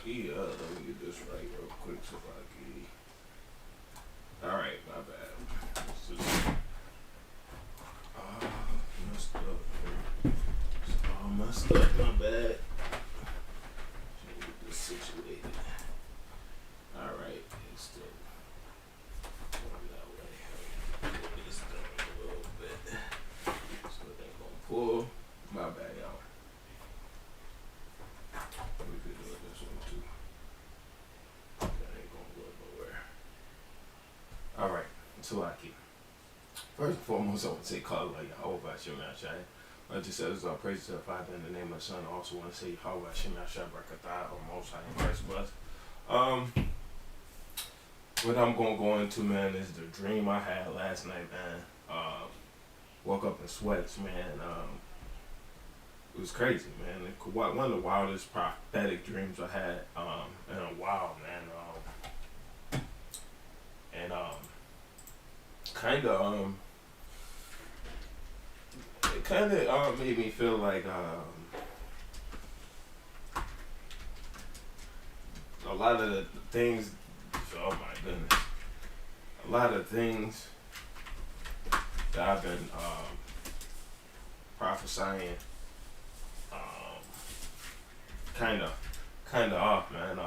Salaki. Let me get this right real quick, Salaki. Alright, my bad. This is messed up. It's all messed up, my bad. Trying to get this situated. Alright, it's still going that way. Get this done a little bit. So it ain't gonna pull. My bad, y'all. We could do it this one too. That ain't gonna go nowhere. Alright, Salaki. First and foremost, I would say call like Yahweh Hashem Yashai. I just said, our praise to the Father in the name of the Son. I also want to say Yahweh Hashem Yashai Barakatah or Most High in Christ bless. What I'm gonna go into, man, is the dream I had last night, man. Woke up in sweats, man. It was crazy, man. One of the wildest prophetic dreams I had in a while, man. And it kind of made me feel like a lot of the things. Oh my goodness, a lot of things that I've been prophesying, kind of off, man.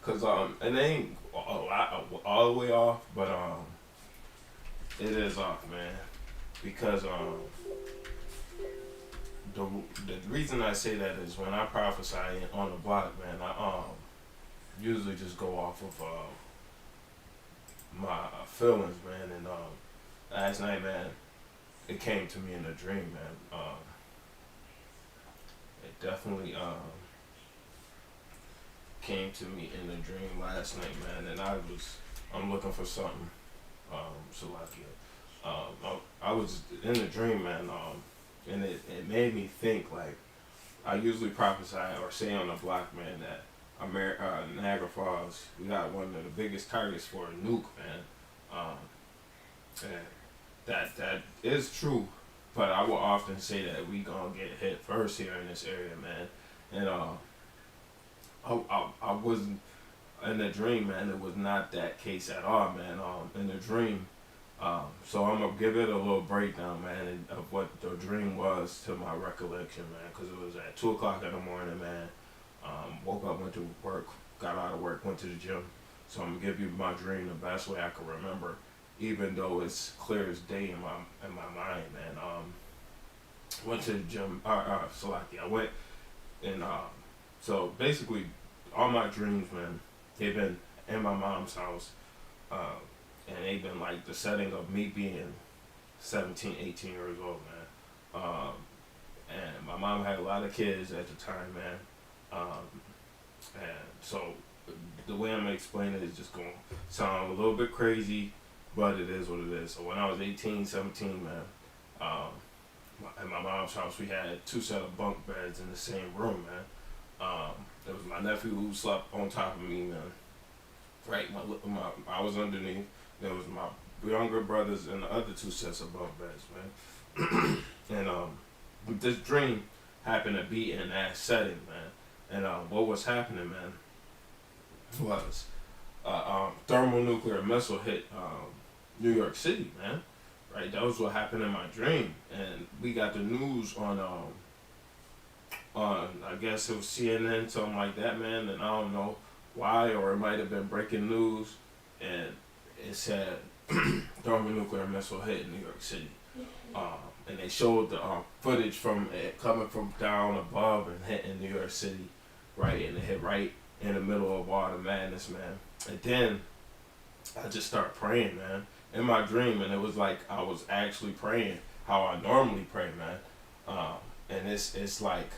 Cause it ain't all the way off, but it is off, man. Because the reason I say that is when I prophesy on the block, man, I usually just go off of my feelings, man. And last night, man, it came to me in a dream, man. It definitely came to me in a dream last night, man. And I'm looking for something, Salakia. I was in a dream, man, and it made me think, like, I usually prophesy or say on the block, man, that Niagara Falls, we got one of the biggest targets for a nuke, man. And that is true, but I will often say that we gonna get hit first here in this area, man. And I wasn't in the dream, man. It was not that case at all, man. In the dream, so I'm gonna give it a little breakdown, man, of what the dream was to my recollection, man, because it was at 2 o'clock in the morning, man. Woke up, went to work, got out of work, went to the gym. So I'm gonna give you my dream the best way I can remember, even though it's clear as day in my mind, man. Went to the gym. Salaki. I went and so basically all my dreams, man, they've been in my mom's house, and they've been like the setting of me being 17, 18 years old, man. And my mom had a lot of kids at the time, man. And so the way I'm gonna explain it is just gonna sound a little bit crazy, but it is what it is. So when I was 18, 17, man, at my mom's house, we had 2 set of bunk beds in the same room, man. There was my nephew who slept on top of me, man. Right, I was underneath. There was my younger brothers and the other 2 sets of bunk beds, man. And this dream happened to be in that setting, man. And what was happening, man, was thermonuclear missile hit New York City, man. Right, that was what happened in my dream, and we got the news on I guess it was CNN, something like that, man. And I don't know why, or it might have been breaking news, and it said thermonuclear missile hit New York City. And they showed the footage from it coming from down above and hitting New York City, right, and it hit right in the middle of all the madness, man. And then I just started praying, man, in my dream, and it was like I was actually praying how I normally pray, man. And it's like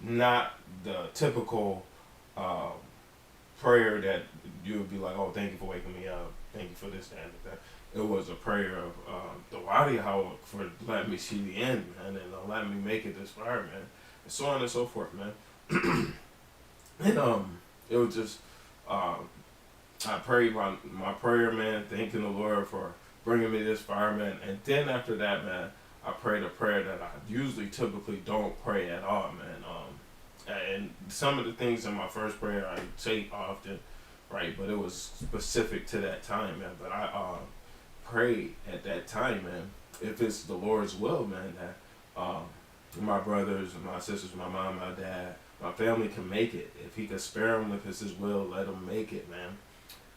not the typical prayer that you would be like, oh, thank you for waking me up, thank you for this, that, and that. It was a prayer of the Wadi Howard for letting me see the end, man, and letting me make it this far, man, and so on and so forth, man. And it was just I prayed my prayer, man, thanking the Lord for bringing me this far, man. And then after that, man, I prayed a prayer that I usually typically don't pray at all, man. And some of the things in my first prayer I say often, right? But it was specific to that time, man. But I prayed at that time, man. If it's the Lord's will, man, that my brothers, my sisters, my mom, my dad, my family can make it. If He could spare them, if it's His will, let them make it, man.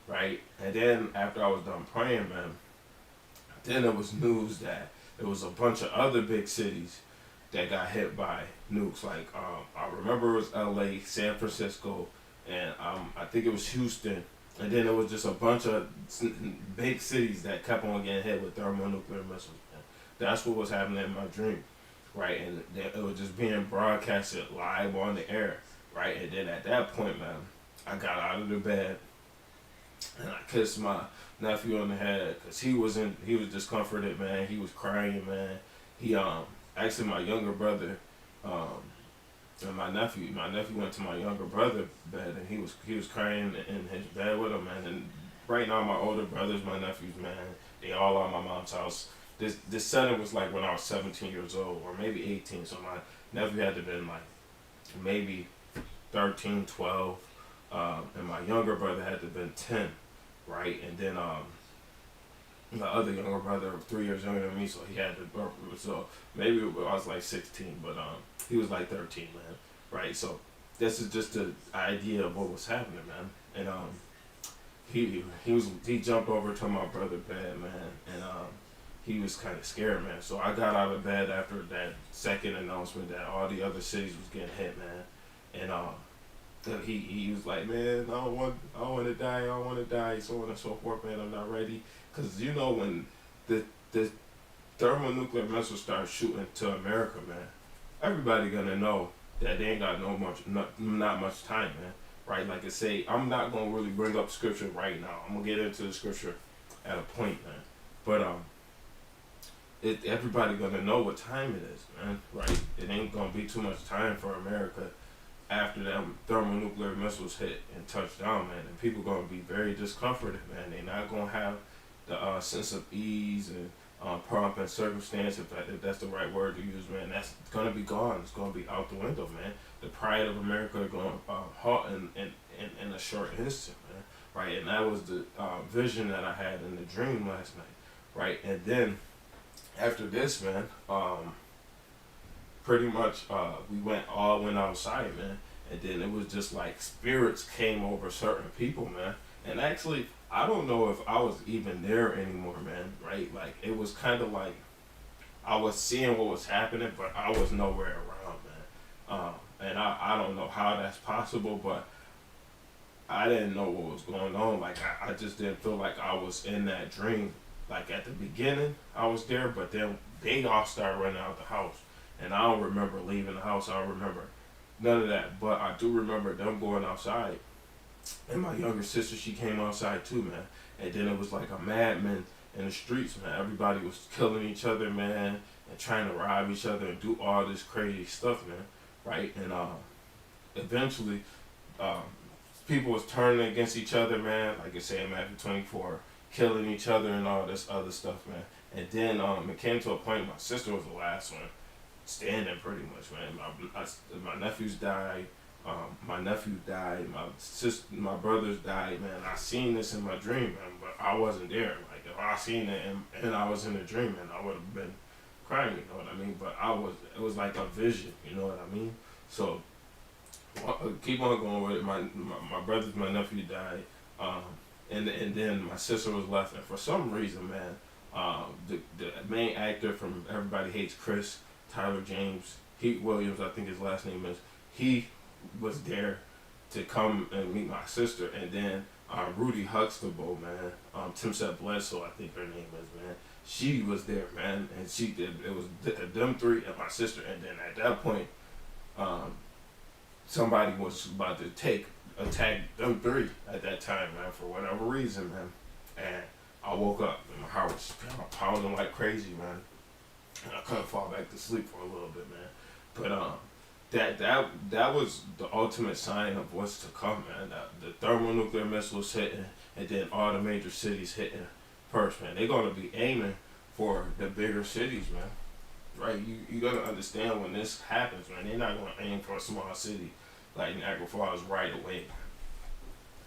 Right? And then after I was done praying, man, then there was news that there was a bunch of other big cities that got hit by nukes. Like I remember it was L.A., San Francisco, and I think it was Houston. And then there was just a bunch of big cities that kept on getting hit with thermonuclear missiles. Man. That's what was happening in my dream, right? And it was just being broadcasted live on the air, right? And then at that point, man, I got out of the bed and I kissed my nephew on the head because he was discomforted, man. He was crying, man. He actually my younger brother, and my nephew went to my younger brother bed and he was crying in his bed with him, man. And right now my older brothers, my nephews, man, they all on my mom's house. This setting was like when I was 17 years old or maybe 18, so my nephew had to have been like maybe 13, 12, and my younger brother had to have been 10, right? And then my other younger brother, 3 years younger than me, so he had to. So maybe I was like 16, but he was like 13, man. Right. So this is just the idea of what was happening, man. And he jumped over to my brother's bed, man, and he was kind of scared, man. So I got out of bed after that second announcement that all the other cities was getting hit, man, and he was like, man, I don't want to die, so on and so forth, man. I'm not ready, cause you know when the thermonuclear missiles start shooting to America, man, everybody gonna know that they ain't got not much time, man. Right? Like I say, I'm not gonna really bring up scripture right now. I'm gonna get into the scripture at a point, man. But everybody gonna know what time it is, man. Right? It ain't gonna be too much time for America after them thermonuclear missiles hit and touch down, man. And people gonna be very discomforted, man. They not gonna have the sense of ease and pomp and circumstance, if that's the right word to use, man. That's gonna be gone. It's gonna be out the window, man. The pride of America are gonna halt in a short instant, man. Right? And that was the vision that I had in the dream last night, right? And then after this, man, pretty much we went outside, man, and then it was just like spirits came over certain people, man. And actually, I don't know if I was even there anymore, man. Right? Like it was kind of like I was seeing what was happening, but I was nowhere around, man. And I don't know how that's possible, but I didn't know what was going on. Like I just didn't feel like I was in that dream. Like at the beginning, I was there, but then they all started running out the house, and I don't remember leaving the house. I don't remember none of that, but I do remember them going outside. And my younger sister, she came outside too, man. And then it was like a madman in the streets, man. Everybody was killing each other, man, and trying to rob each other and do all this crazy stuff, man. Right? And eventually, um, people was turning against each other, man. Like I say in Matthew 24, killing each other and all this other stuff, man. And then it came to a point. My sister was the last one standing, pretty much, man. My nephews died. My nephew died. My brothers died, man. I seen this in my dream, man, but I wasn't there. Like if I seen it and I was in a dream, man, I would have been crying. You know what I mean? But it was like a vision. You know what I mean? So keep on going with it. My brothers, my nephew died, and then my sister was left, and for some reason, man, the main actor from Everybody Hates Chris, Tyler James, Heat Williams, I think his last name is, he was there to come and meet my sister, and then Rudy Huxtable, man, Timsette Bledsoe, I think her name is, man. She was there, man, and it was them three and my sister, and then at that point, somebody was about to attack them three at that time, man, for whatever reason, man. And I woke up and my heart was pounding like crazy, man. And I couldn't fall back to sleep for a little bit, man. But that was the ultimate sign of what's to come, man. The thermonuclear missiles hitting, and then all the major cities hitting first, man. They're gonna be aiming for the bigger cities, man. Right? You gotta understand when this happens, man. They're not gonna aim for a small city. like Niagara Falls right away,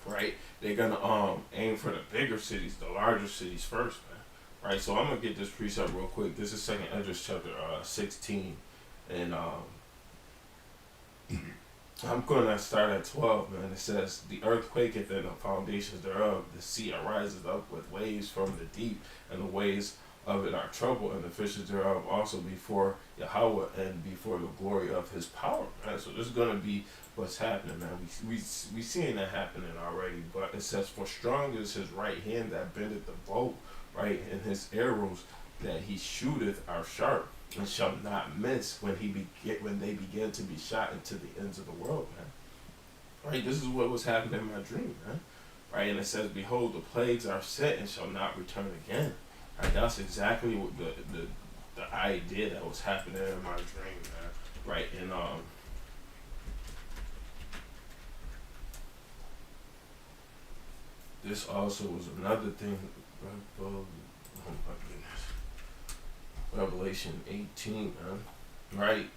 right? They're gonna aim for the bigger cities, the larger cities first, man. Right. So I'm gonna get this precept real quick. This is Second Esdras chapter 16, and I'm gonna start at 12, man. It says, "The earth quaketh and the foundations thereof. The sea arises up with waves from the deep, and the waves of it are troubled, and the fishes thereof also before Yahweh and before the glory of His power." Man, so this is gonna be what's happening, man. We seeing that happening already, but it says, "For strong is His right hand that bendeth the bow, right, and His arrows that He shooteth are sharp, and shall not miss when they begin to be shot into the ends of the world, man." Right, this is what was happening in my dream, man. Right, and it says, "Behold, the plagues are set and shall not return again." Right, that's exactly what the idea that was happening in my dream, man. Right, and this also was another thing. Oh my goodness. Revelation 18, man. Right?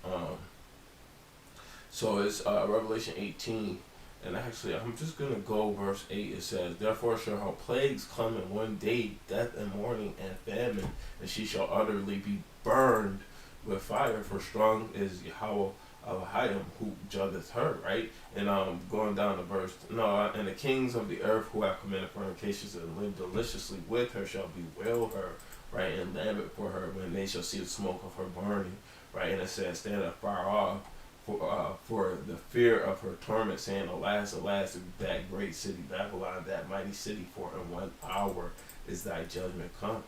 So it's Revelation 18, and actually I'm just gonna go verse 8. It says, "Therefore shall her plagues come in one day, death and mourning and famine, and she shall utterly be burned with fire, for strong is Yahweh Elohim who judgeth her," right? And going down to verse no, "And the kings of the earth who have committed fornications and lived deliciously with her shall bewail her, right, and lament for her when they shall see the smoke of her burning," right? And it says, "Stand afar off for the fear of her torment, saying, Alas, alas, that great city Babylon, that mighty city, for in 1 hour is thy judgment come."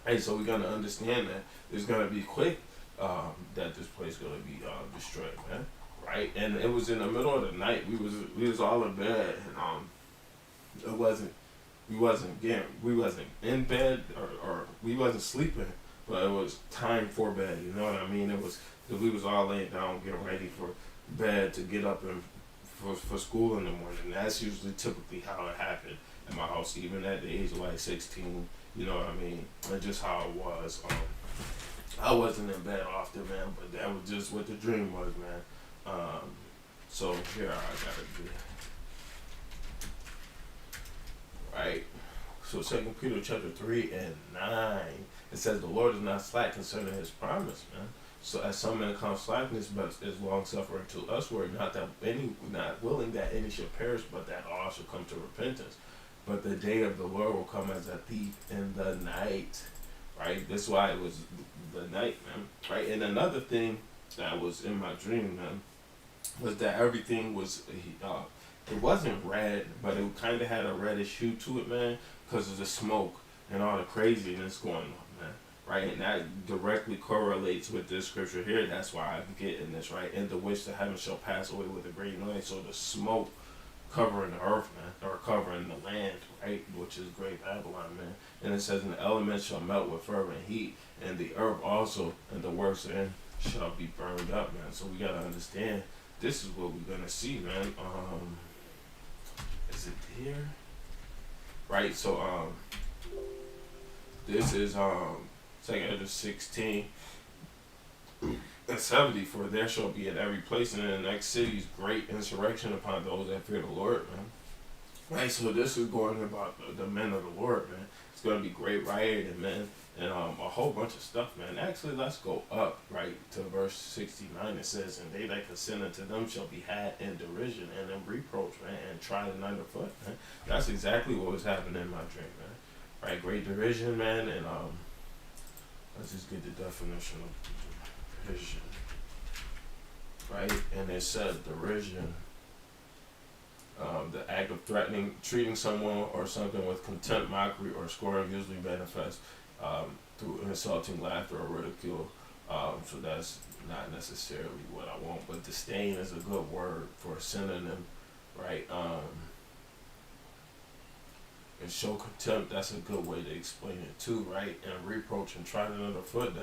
Hey, so we're gonna understand that it's gonna be quick, that this place gonna be destroyed, man. Right? And it was in the middle of the night. We was all in bed, and it wasn't we wasn't in bed, or we wasn't sleeping, but it was time for bed. You know what I mean? It was, we was all laying down, getting ready for bed to get up and for school in the morning. That's usually typically how it happened in my house, even at the age of like 16. You know what I mean? And just how it was. I wasn't in bed often, man, but that was just what the dream was, man. So here I gotta do. Right. So 2 Peter chapter 3:9, it says, "The Lord is not slack concerning His promise, man. So as some men count slackness, but is long suffering to usward, not willing that any should perish, but that all should come to repentance. But the day of the Lord will come as a thief in the night." Right. That's why it was the night, man. Right. And another thing that was in my dream, man, was that everything was it wasn't red, but it kind of had a reddish hue to it, man, because of the smoke and all the craziness going on, man. Right, and that directly correlates with this scripture here. That's why I'm getting this, right. "And the which the heavens shall pass away with a great noise." So the smoke covering the earth, man, or covering the land, right, which is great Babylon, man. And it says, "And the elements shall melt with fervent heat, and the earth also, and the works therein shall be burned up," man. So we gotta understand, this is what we're gonna see, man. Is it here? Right. So this is 2 Esdras 16 and 70. "For there shall be in every place and in the next cities great insurrection upon those that fear the Lord," man. Right. So this is going about the men of the Lord, man. It's gonna be great rioting, man, and a whole bunch of stuff, man. Actually, let's go up right to verse 69. It says, "And they that consent unto them shall be had in derision and in reproach, man, and trodden underfoot," man. That's exactly what was happening in my dream, man. Right, great derision, man, and let's just get the definition of derision. Right, and it says derision. The act of treating someone or something with contempt, mockery, or scorn, usually manifest through insulting laughter or ridicule. So that's not necessarily what I want, but disdain is a good word for a synonym, right? And show contempt, that's a good way to explain it too, right? And reproach and try it underfoot,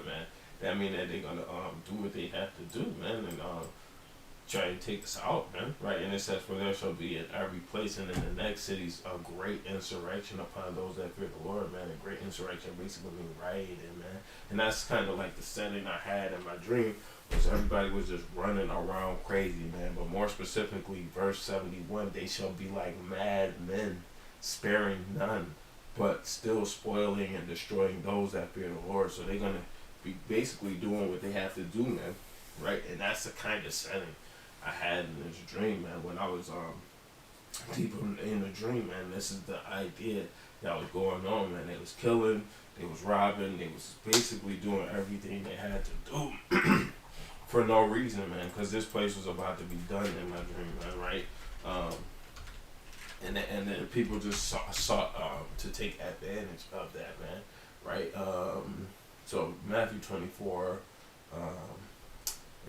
man. That mean that they're gonna do what they have to do, man, and try and take us out, man, right? And it says, "For there shall be in every place and in the next cities a great insurrection upon those that fear the Lord," man. A great insurrection basically means rioting, man. And that's kind of like the setting I had in my dream. was everybody was just running around crazy, man. But more specifically, verse 71, they shall be like mad men, sparing none, but still spoiling and destroying those that fear the Lord. So they're gonna be basically doing what they have to do, man. Right? And that's the kind of setting I had in this dream, man. When I was deep in the dream, man, this is the idea that was going on, man. They was killing, they was robbing, they was basically doing everything they had to do for no reason, man, because this place was about to be done in my dream, man, right? And then people just sought to take advantage of that, man, right? So Matthew 24,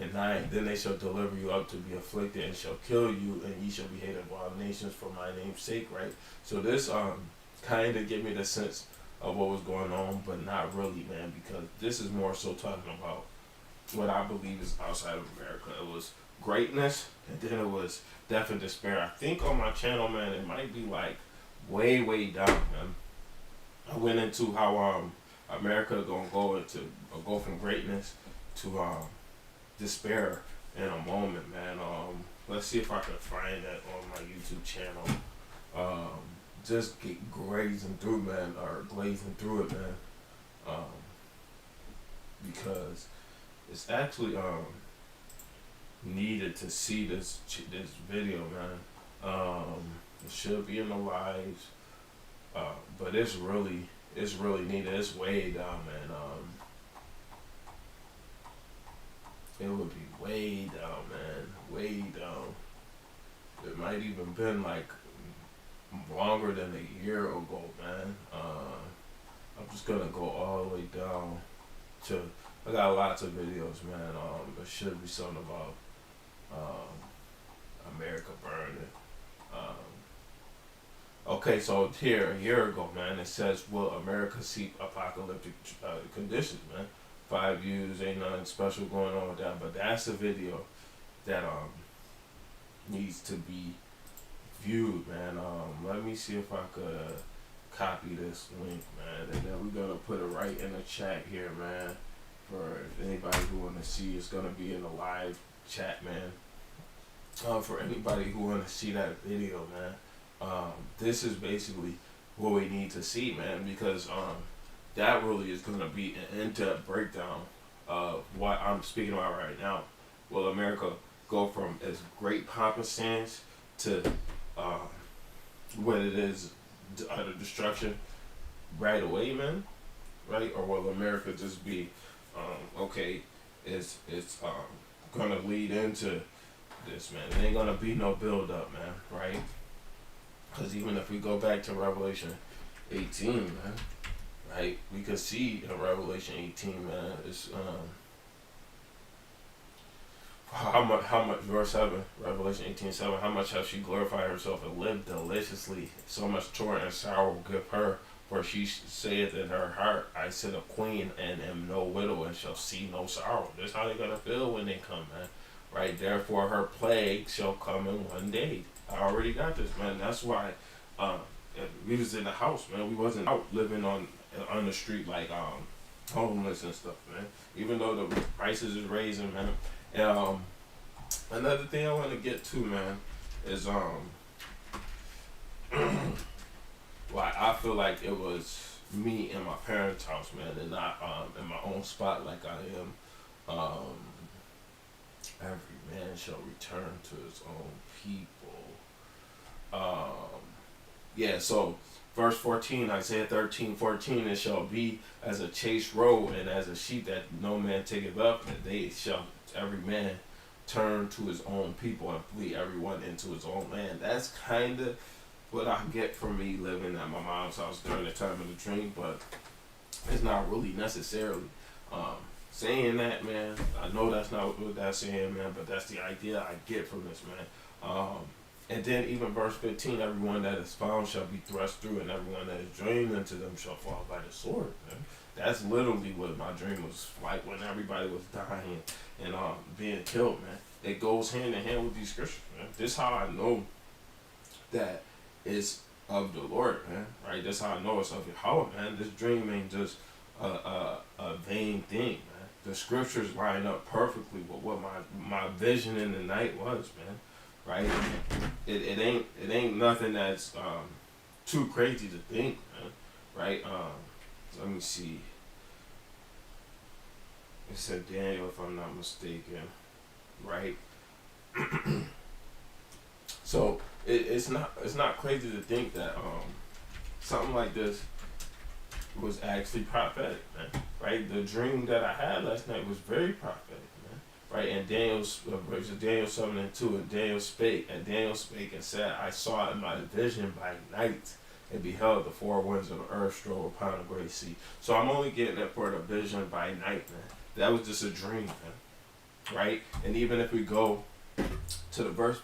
and 9, then they shall deliver you up to be afflicted and shall kill you, and ye shall be hated of all nations for my name's sake, right? So this kind of gave me the sense of what was going on, but not really, man, because this is more so talking about what I believe is outside of America. It was greatness, and then it was death and despair. I think on my channel, man, it might be like way down, man. I went into how America gonna go from greatness to despair in a moment, man. Let's see if I can find that on my YouTube channel. Just get glazing through, man, or glazing through it, man. Because it's actually needed to see this video, man. It should be in the lives, but it's really needed. It's way down, man. It would be way down, man. Way down. It might even been like longer than a year ago, man. I'm just gonna go all the way down to. I got lots of videos, man. There should be something about America burning. Okay, so here a year ago, man, it says, "Will America see apocalyptic conditions, man?" 5 views, ain't nothing special going on with that, but that's a video that needs to be viewed, man. Let me see if I could copy this link, man, and then we're gonna put it right in the chat here, man. For anybody who want to see, it's gonna be in the live chat, man. For anybody who want to see that video, man, this is basically what we need to see, man, because that really is gonna be an in-depth breakdown of what I'm speaking about right now. Will America go from its great pomp and stance to what it is, utter destruction right away, man? Right? Or will America just be okay, it's gonna lead into this, man. It ain't gonna be no build up, man, right? Because even if we go back to Revelation 18, man, right, we could see in Revelation 18, man, it's how much verse 7, Revelation 18:7, how much has she glorified herself and lived deliciously, so much joy and sorrow will give her. For she saith in her heart, I sit a queen and am no widow and shall see no sorrow. That's how they're going to feel when they come, man. Right? Therefore, her plague shall come in one day. I already got this, man. That's why we was in the house, man. We wasn't out living on the street like homeless and stuff, man. Even though the prices is raising, man. And another thing I want to get to, man, is like I feel like it was me in my parents' house, man, and not in my own spot like I am. Every man shall return to his own people. Yeah, so verse 14, Isaiah 13:14, it shall be as a chased roe and as a sheep that no man taketh up, and they shall every man turn to his own people and flee everyone into his own land. That's kind of what I get from me living at my mom's house during the time of the dream, but it's not really necessarily saying that, man. I know that's not what that's saying, man, but that's the idea I get from this, man. And then even verse 15, everyone that is found shall be thrust through, and everyone that is joined unto them shall fall by the sword, man. That's literally what my dream was like when everybody was dying and being killed, man. It goes hand in hand with these scriptures, man. This is how I know that it's of the Lord, man. Right? That's how I know it's of Yahweh, man. This dream ain't just a vain thing, man. the scriptures line up perfectly with what my vision in the night was, man. Right? It ain't nothing that's too crazy to think, man. Right? Let me see. It said Daniel, if I'm not mistaken. Right? So it's not crazy to think that something like this was actually prophetic, man. Right? The dream that I had last night was very prophetic, man. Right? And Daniel 7:2, and Daniel spake and said, I saw in my vision by night and beheld the four winds of the earth stroll upon a great sea. So I'm only getting it for the vision by night, man. That was just a dream, man. Right? And even if we go to the verse,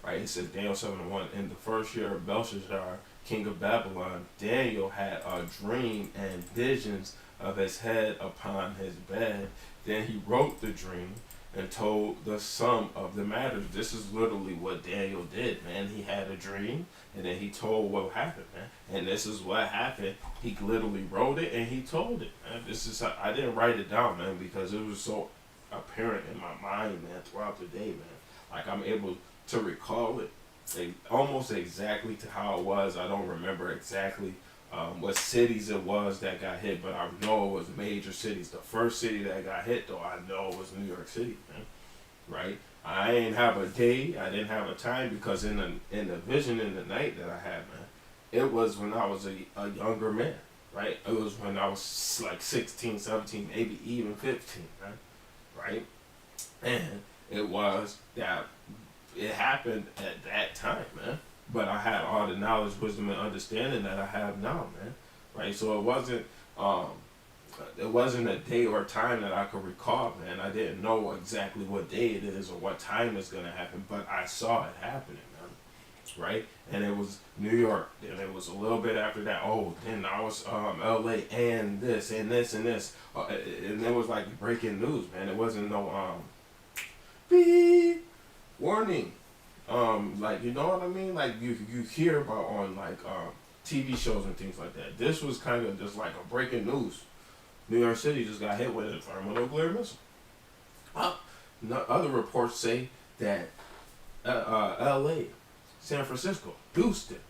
right, it says Daniel 7:1, in the first year of Belshazzar, king of Babylon, Daniel had a dream and visions of his head upon his bed. Then he wrote the dream and told the sum of the matters. This is literally what Daniel did, man. He had a dream and then he told what happened, man. And this is what happened. He literally wrote it and he told it, man. This is I didn't write it down, man, because it was so apparent in my mind, man, throughout the day, man. Like I'm able to recall it almost exactly to how it was. I don't remember exactly what cities it was that got hit, but I know it was major cities. The first city that got hit, though, I know was New York City, man. Right? I ain't have a day, I didn't have a time, because in the vision in the night that I had, man, it was when I was a younger man, right? It was when I was like 16, 17, maybe even 15, man, right? And it was that it happened at that time, man. But I had all the knowledge, wisdom, and understanding that I have now, man. Right? So it wasn't a day or time that I could recall, man. I didn't know exactly what day it is or what time it's gonna happen, but I saw it happening, man. Right? And it was New York. Then it was a little bit after that. Oh, then I was LA and this and this and this. And it was like breaking news, man. It wasn't no beep warning. Like, you know what I mean? Like you hear about on like TV shows and things like that. This was kind of just like a breaking news. New York City just got hit with a thermonuclear missile. Other reports say that L.A., San Francisco, Houston,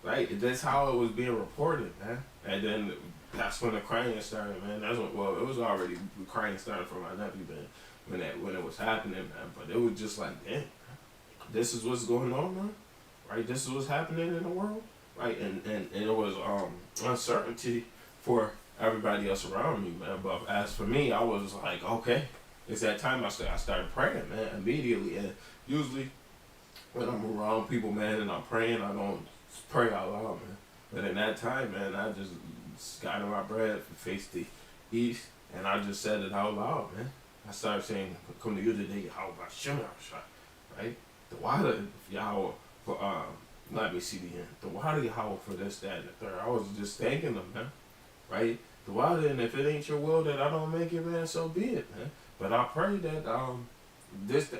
right? That's how it was being reported, man. And then that's when the crying started, man. It was already crying started for my nephew, man, when it was happening, man. But it was just like, damn, this is what's going on, man. Right? This is what's happening in the world, right? And it was uncertainty for everybody else around me, man. But as for me, I was like, okay, it's that time. I started praying, man, immediately. And usually when I'm around people, man, and I'm praying, I don't pray out loud, man. But in that time, man, I just got in my bread, faced the east, and I just said it out loud, man. I started saying, come to you today, how about Shema, right? The water, Yahweh, for, let me see the end. The water, Yahweh, for this, that, and the third. I was just thanking them, man, right? The water, and if it ain't your will that I don't make it, man, so be it, man. But I pray that,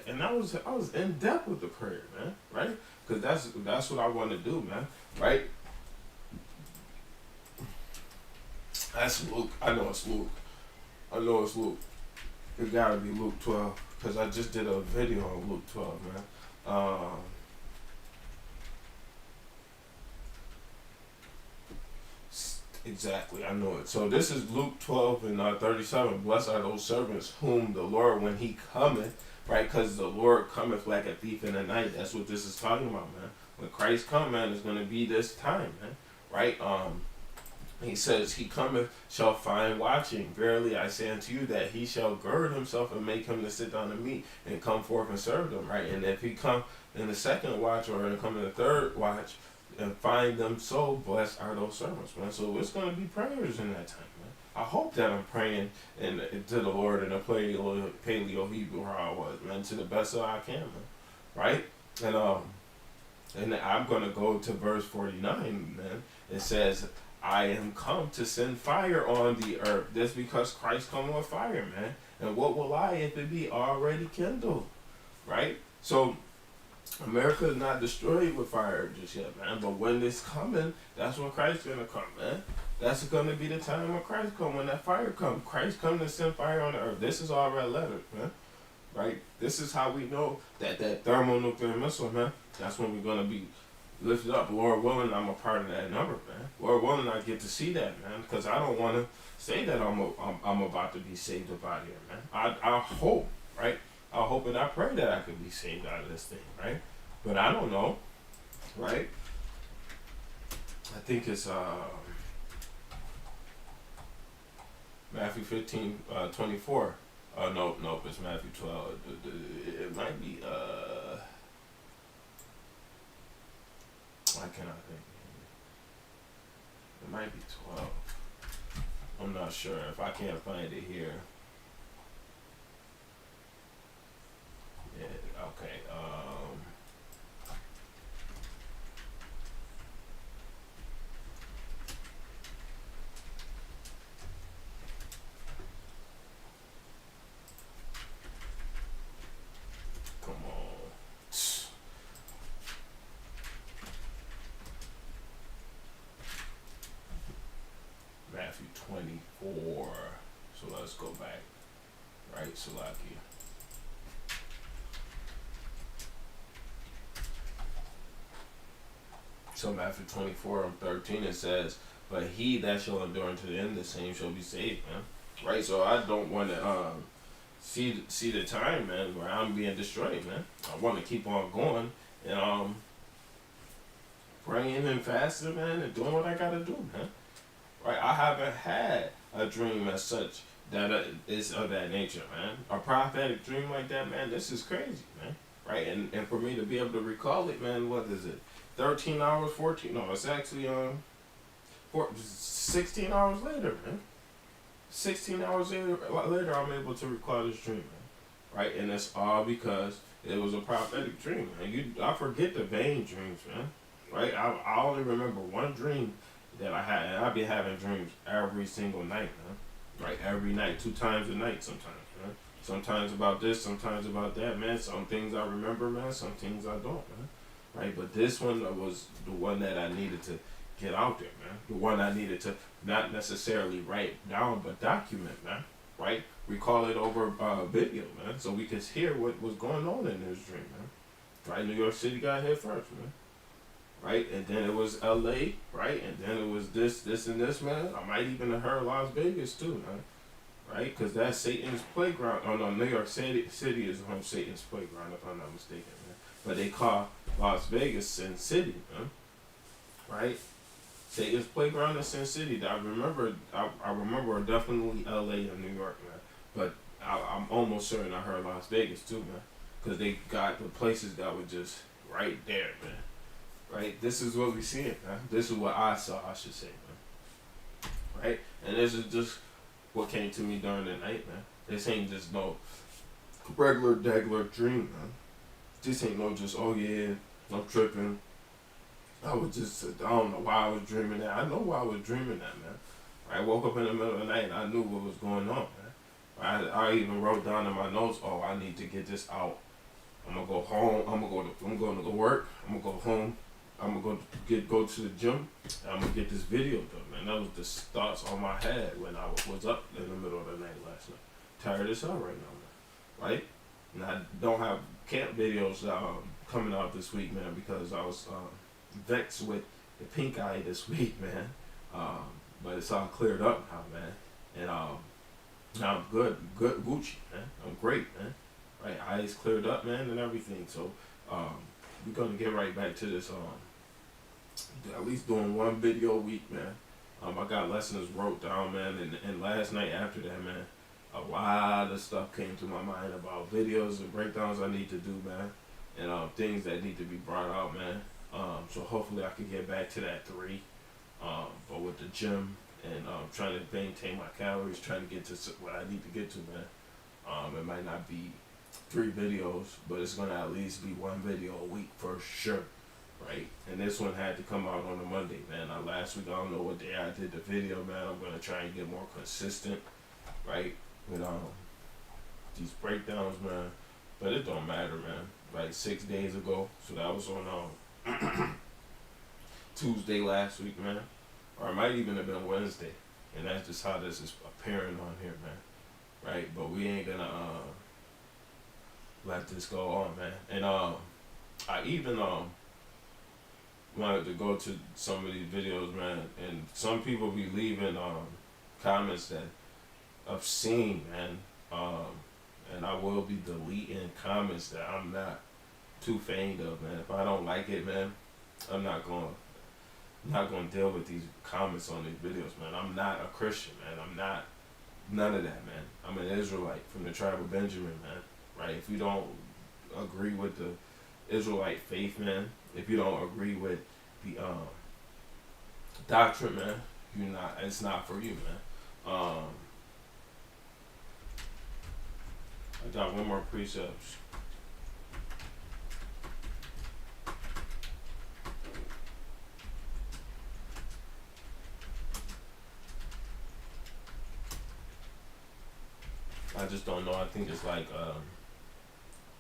and I was in depth with the prayer, man, right? Because that's what I want to do, man, right? That's Luke. I know it's Luke. It gotta be Luke 12, because I just did a video on Luke 12, man. Exactly, I know it. So this is Luke 12 and 37. Blessed are those servants whom the Lord, when he cometh, right? Because the Lord cometh like a thief in the night. That's what this is talking about, man. When Christ come, man, it's going to be this time, man. Right? He says, he cometh shall find watching. Verily I say unto you that he shall gird himself and make him to sit down to meat and come forth and serve them, right? And if he come in the second watch or come in the third watch and find them so, blessed are those servants, man. So it's going to be prayers in that time, man. I hope that I'm praying to the Lord in a paleo Hebrew how I was, man, to the best that I can, man. Right? And I'm going to go to verse 49, man. It says, I am come to send fire on the earth. That's because Christ come with fire, man. And what will I if it be already kindled? Right? So America is not destroyed with fire just yet, man. But when it's coming, that's when Christ's gonna come, man. That's gonna be the time when Christ come, when that fire come. Christ come to send fire on the earth. This is all red letters, man. Right? This is how we know that that thermonuclear missile, man. That's when we're gonna be lifted up. Lord willing, I'm a part of that number, man. Lord willing, I get to see that, man. Because I don't want to say that I'm about to be saved about here, man. I hope, right? I hope and I pray that I could be saved out of this thing, right? But I don't know, right? I think it's Matthew 15:24. Nope, it's Matthew 12. It might be I cannot think. It might be 12. I'm not sure. If I can't find it here. Yeah, okay. Come on. Matthew 24. So let's go back. Right, Salakia. So Matthew 24:13 it says, "But he that shall endure unto the end, the same shall be saved," man. Right, so I don't want to see the time, man, where I'm being destroyed, man. I want to keep on going and praying and fasting, man, and doing what I gotta do, man. Right, I haven't had a dream as such that is of that nature, man. A prophetic dream like that, man. This is crazy, man. Right, and for me to be able to recall it, man. What is it? 13 hours, 14? No, it's actually 16 hours later, man. 16 hours later, I'm able to recall this dream, man. Right, and it's all because it was a prophetic dream, man. I forget the vain dreams, man. Right, I only remember one dream that I had, and I be having dreams every single night, man. Right, every night, 2 times a night sometimes, man. Sometimes about this, sometimes about that, man. Some things I remember, man. Some things I don't, man. Right, but this one was the one that I needed to get out there, man. The one I needed to not necessarily write down, but document, man. Right, recall it over video, man, so we could hear what was going on in this dream, man. Right, New York City got hit first, man. Right, and then it was L.A., right, and then it was this, and this, man. I might even have heard Las Vegas too, man. Right, because that's Satan's playground. Oh no, New York City is home Satan's playground, if I'm not mistaken, man. But they call Las Vegas Sin City, man. Right, Satan's playground in Sin City. I remember definitely L.A. and New York, man. But I'm almost certain I heard Las Vegas too, man, because they got the places that were just right there, man. Right? This is what we seeing, man. This is what I saw, I should say, man. Right? And this is just what came to me during the night, man. This ain't just no regular dream, man. This ain't no just, oh yeah, I'm tripping. I don't know why I was dreaming that. I know why I was dreaming that, man. I woke up in the middle of the night and I knew what was going on, man. I even wrote down in my notes, oh, I need to get this out. I'm gonna go home. I'm going to go work. I'm gonna go home. I'm gonna go to the gym. And I'm gonna get this video done, man. That was the thoughts on my head when I was up in the middle of the night last night. Tired as hell right now, man. Right? And I don't have camp videos coming out this week, man, because I was vexed with the pink eye this week, man. But it's all cleared up now, man. And now I'm good Gucci, man. I'm great, man. Right, eyes cleared up, man, and everything. So we're gonna get right back to this. At least doing one video a week, man. I got lessons wrote down, man, and last night after that, man, a lot of stuff came to my mind about videos and breakdowns I need to do, man, and things that need to be brought out, man. So hopefully I can get back to that 3. But with the gym and trying to maintain my calories, trying to get to what I need to get to, man. It might not be 3 videos, but it's gonna at least be 1 video a week for sure, right? And this one had to come out on a Monday, man. Last week I don't know what day I did the video, man. I'm gonna try and get more consistent, right? With these breakdowns, man. But it don't matter, man. Like 6 days ago, so that was on Tuesday last week, man. or it might even have been Wednesday, and that's just how this is appearing on here, man. Right? But we ain't gonna let this go on, man. And I even wanted to go to some of these videos, man, and some people be leaving comments that obscene, man. And I will be deleting comments that I'm not too feigned of, man. If I don't like it, man, I'm not gonna deal with these comments on these videos, man. I'm not a Christian, man. I'm not none of that, man. I'm an Israelite from the tribe of Benjamin, man. Right? If you don't agree with the Israelite faith, man, if you don't agree with the doctrine, man, you're not. It's not for you, man. I got one more precept. I just don't know. I think it's like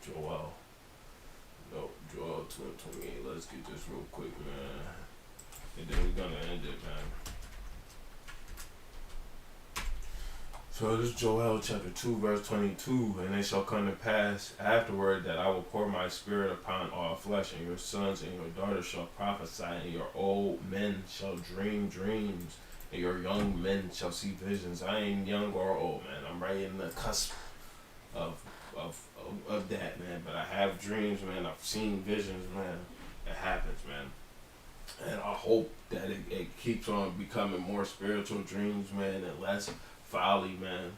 Joel. No, Joel 2:28. Let's get this real quick, man. And then we're gonna end it, man. So this is Joel chapter 2, verse 22. And it shall come to pass afterward that I will pour my spirit upon all flesh, and your sons and your daughters shall prophesy, and your old men shall dream dreams, and your young men shall see visions. I ain't young or old, man. I'm right in the cusp of that, man. But I have dreams, man. I've seen visions, man. It happens, man. And I hope that it keeps on becoming more spiritual dreams, man, and less folly, man.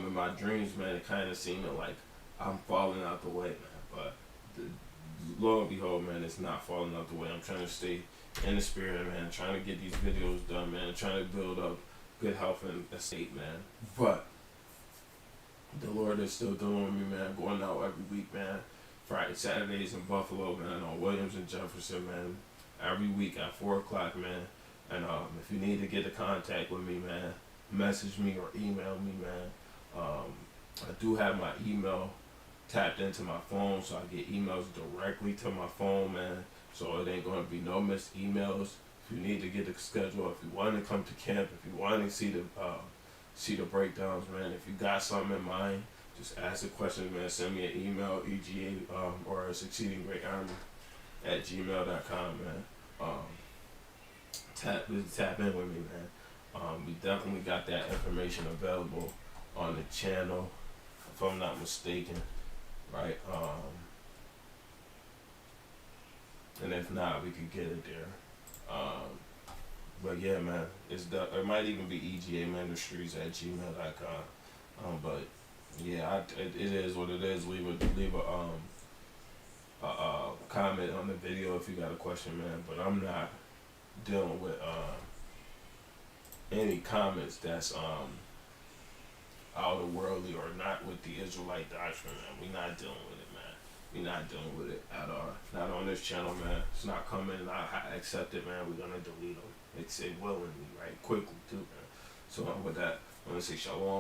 In my dreams, man, it kind of seemed like I'm falling out the way, man. But lo and behold, man, it's not falling out the way. I'm trying to stay in the spirit, man. Trying to get these videos done, man. Trying to build up good health and estate, man. But the Lord is still dealing with me, man. Going out every week, man. Friday, Saturdays in Buffalo, man. On Williams and Jefferson, man. Every week at 4 o'clock, man. And if you need to get in contact with me, man, message me or email me, man. I do have my email tapped into my phone, so I get emails directly to my phone, man. So it ain't gonna be no missed emails. If you need to get the schedule, if you want to come to camp, if you want to see the breakdowns, man. If you got something in mind, just ask a question, man. Send me an email, EGA or Succeeding Great Army at gmail.com, man. Tap in with me, man. We definitely got that information available on the channel, if I'm not mistaken, right? And if not, we could get it there. But yeah, man, it might even be EGA Ministries at gmail.com. But yeah, it is what it is. Leave a comment on the video if you got a question, man. But I'm not dealing with any comments that's out of worldly or not with the Israelite doctrine, man. We not dealing with it, man. We not dealing with it at all. Not on this channel, man. It's not coming. I accept it, man. We're gonna delete them. It's willingly, right? Quickly too, man. So with that, I want to say shalom.